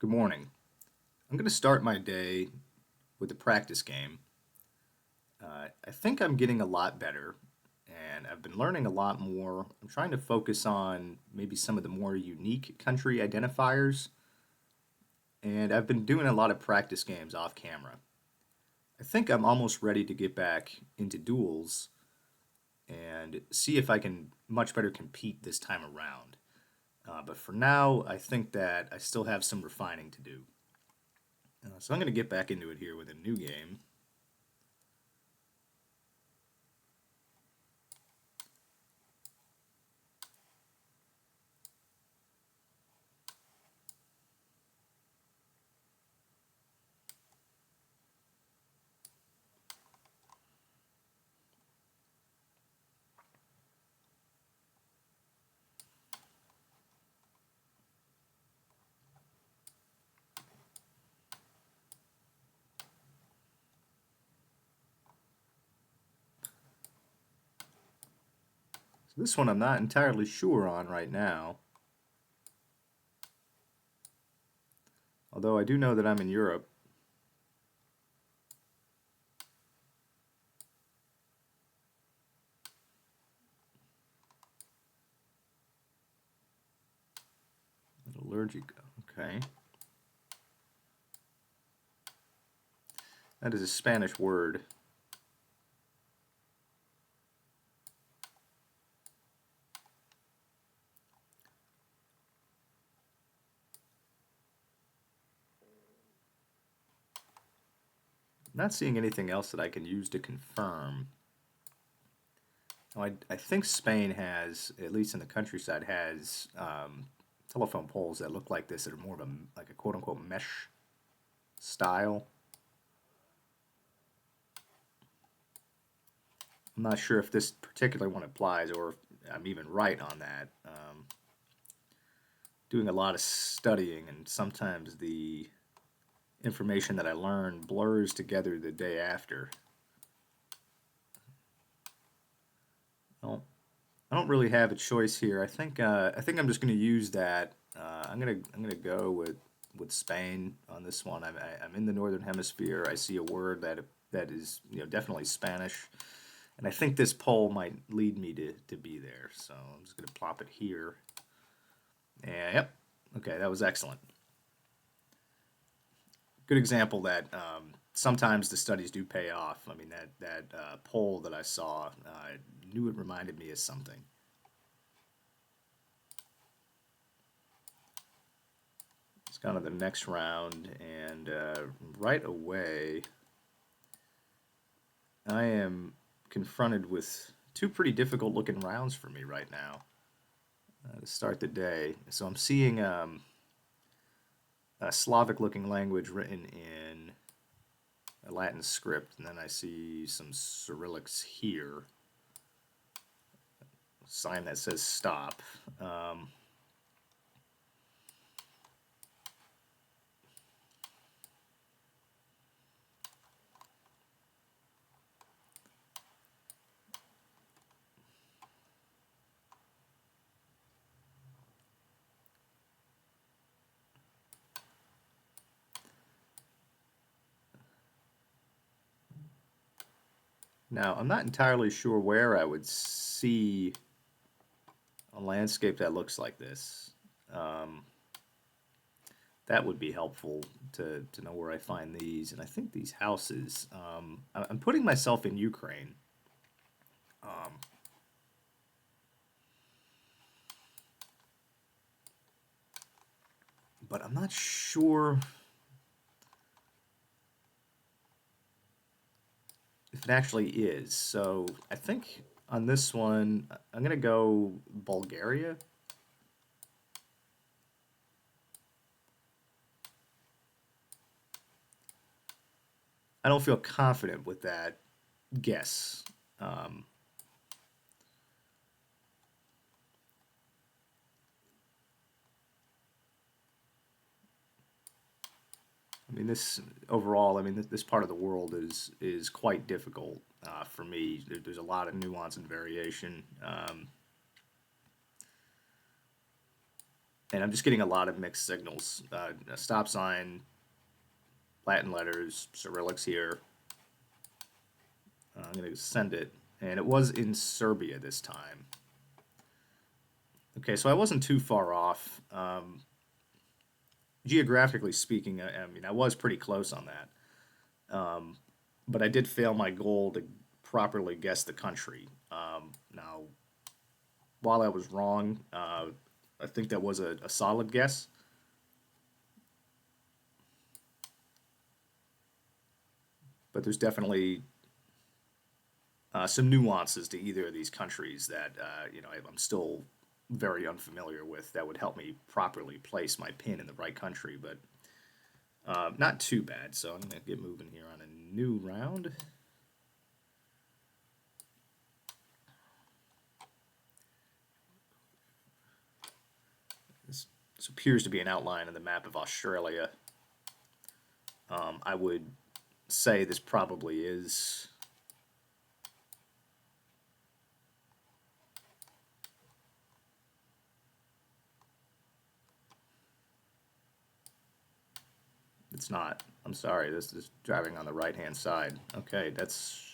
Good morning. I'm going to start my day with a practice game. I think I'm getting a lot better, and I've been learning a lot more. I'm trying to focus on maybe some of the more unique country identifiers, and I've been doing a lot of practice games off camera. I think I'm almost ready to get back into duels and see if I can much better compete this time around. But for now, I think that I still have some refining to do. So I'm going to get back into it here with a new game. So this one I'm not entirely sure on right now, although I do know that I'm in Europe. Allergic, okay. That is a Spanish word. I'm not seeing anything else that I can use to confirm. Oh, I think Spain has, at least in the countryside, has telephone poles that look like this that are more of a like a quote unquote mesh style. I'm not sure if this particular one applies or if I'm even right on that. Doing a lot of studying, and sometimes the information that I learn blurs together the day after. Well, I don't really have a choice here. I think I'm just going to use that. I'm gonna go with Spain on this one. I'm in the northern hemisphere. I see a word that is definitely Spanish, and I think this poll might lead me to be there. So I'm just gonna plop it here. And yep, okay, that was excellent. Good example that sometimes the studies do pay off. I mean that poll that I saw, I knew it reminded me of something. It's kind of the next round, and right away, I am confronted with two pretty difficult looking rounds for me right now to start the day. So I'm seeing a Slavic looking language written in a Latin script, and then I see some Cyrillics here, a sign that says stop. Um, Now, I'm not entirely sure where I would see a landscape that looks like this. Um, that would be helpful to know where I find these. And I think these houses, I'm putting myself in Ukraine. Um, but I'm not sure if it actually is. So I think on this one, I'm going to go Bulgaria. I don't feel confident with that guess. Um, I mean, this overall, I mean, this part of the world is quite difficult for me. There's a lot of nuance and variation. And I'm just getting a lot of mixed signals. A stop sign, Latin letters, Cyrillics here. I'm going to send it. And it was in Serbia this time. Okay, so I wasn't too far off. Geographically speaking, I mean, I was pretty close on that. But I did fail my goal to properly guess the country. Now, while I was wrong, I think that was a solid guess. But there's definitely some nuances to either of these countries that I'm still very unfamiliar with that would help me properly place my pin in the right country, but not too bad. So I'm going to get moving here on a new round. This appears to be an outline of the map of Australia. I would say this probably is. It's not. I'm sorry. This is driving on the right-hand side. Okay, that's.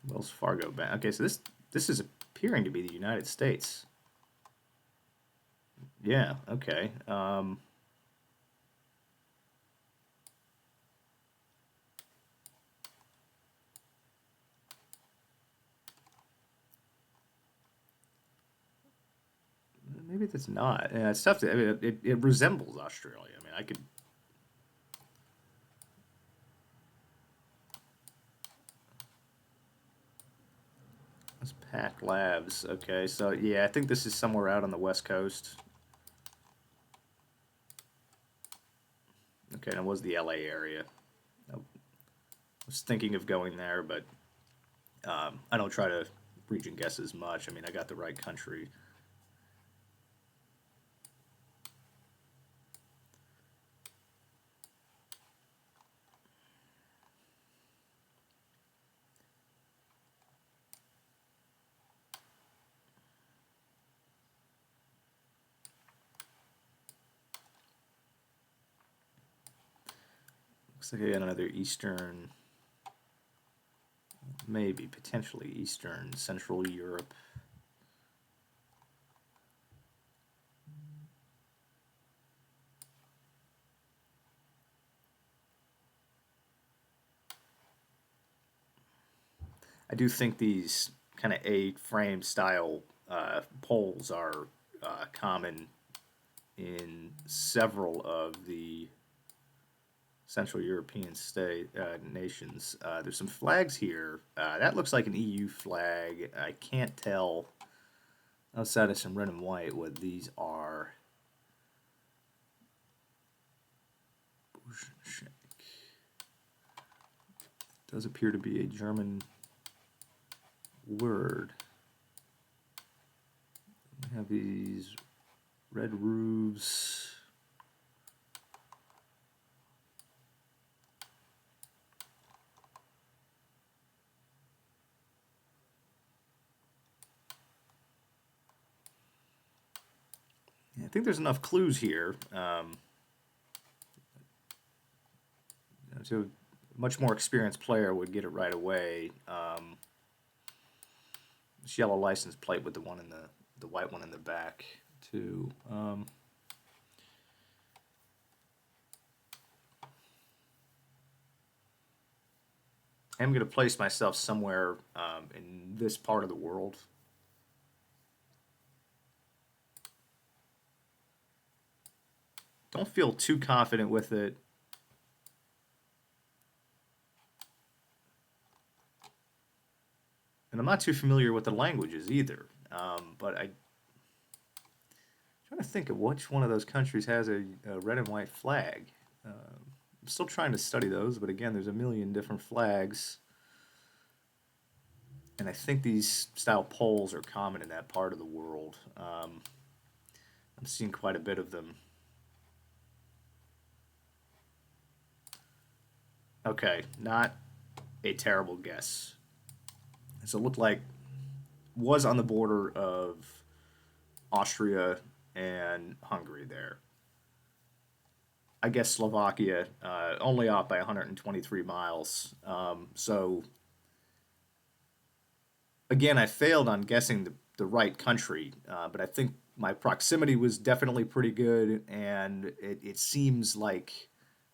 Wells Fargo Bank. Okay, so this is appearing to be the United States. Yeah. Okay. Maybe it's not. Yeah, it's tough to. I mean, it resembles Australia. I mean, I could. It's Pack Labs. Okay, so yeah, I think this is somewhere out on the West Coast. Okay, and it was the LA area. I was thinking of going there, but I don't try to region guess as much. I mean, I got the right country. Looks like I got another Eastern, maybe potentially Eastern Central Europe. I do think these kind of A-frame style poles are common in several of the Central European state nations. There's some flags here. That looks like an EU flag. I can't tell outside of some red and white what these are. Does appear to be a German word. We have these red roofs. I think there's enough clues here to a much more experienced player would get it right away. This yellow license plate with the one in the white one in the back too. I'm going to place myself somewhere in this part of the world. Don't feel too confident with it. And I'm not too familiar with the languages either. But I'm trying to think of which one of those countries has a red and white flag. I'm still trying to study those, but again, there's a million different flags. And I think these style poles are common in that part of the world. I'm seeing quite a bit of them. Okay, not a terrible guess. So it looked like was on the border of Austria and Hungary there. I guess Slovakia, only off by 123 miles. So again, I failed on guessing the right country, but I think my proximity was definitely pretty good, and it seems like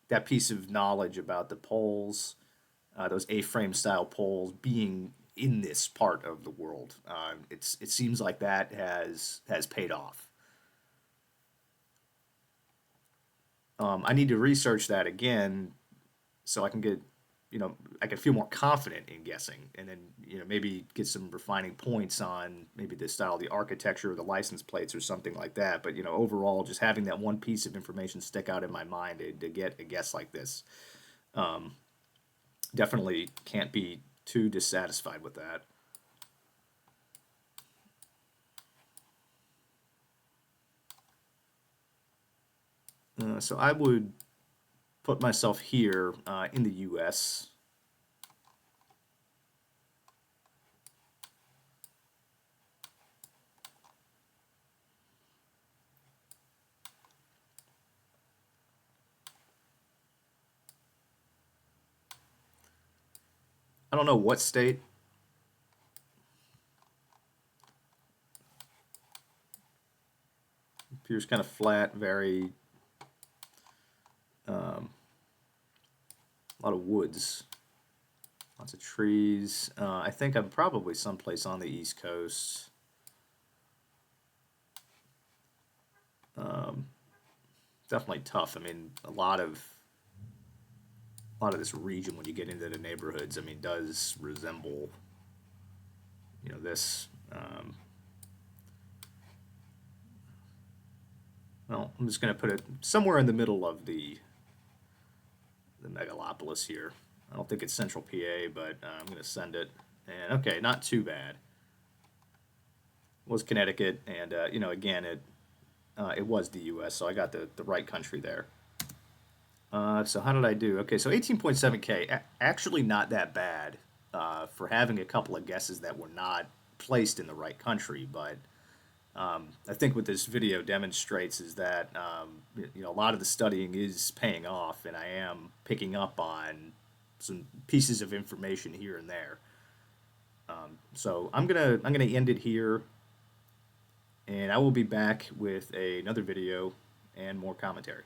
that piece of knowledge about the poles, those A-frame style poles, being in this part of the world, it seems like that has paid off. I need to research that again so I can get, I can feel more confident in guessing, and then maybe get some refining points on maybe the style of the architecture or the license plates or something like that. But overall, just having that one piece of information stick out in my mind to get a guess like this, um, definitely can't be too dissatisfied with that. So I would put myself here in the U.S. I don't know what state. Appears kind of flat, very a lot of woods, lots of trees. I think I'm probably someplace on the East Coast. Um, Definitely tough. I mean, a lot of this region when you get into the neighborhoods, I mean, does resemble this. Well, I'm just going to put it somewhere in the middle of the megalopolis here. I don't think it's Central PA, but I'm going to send it. And okay, not too bad. It was Connecticut, and again, it was the U.S., so I got the right country there. So how did I do? Okay, so 18.7K, actually not that bad for having a couple of guesses that were not placed in the right country. But I think what this video demonstrates is that a lot of the studying is paying off, and I am picking up on some pieces of information here and there. So I'm gonna end it here, and I will be back with another video and more commentary.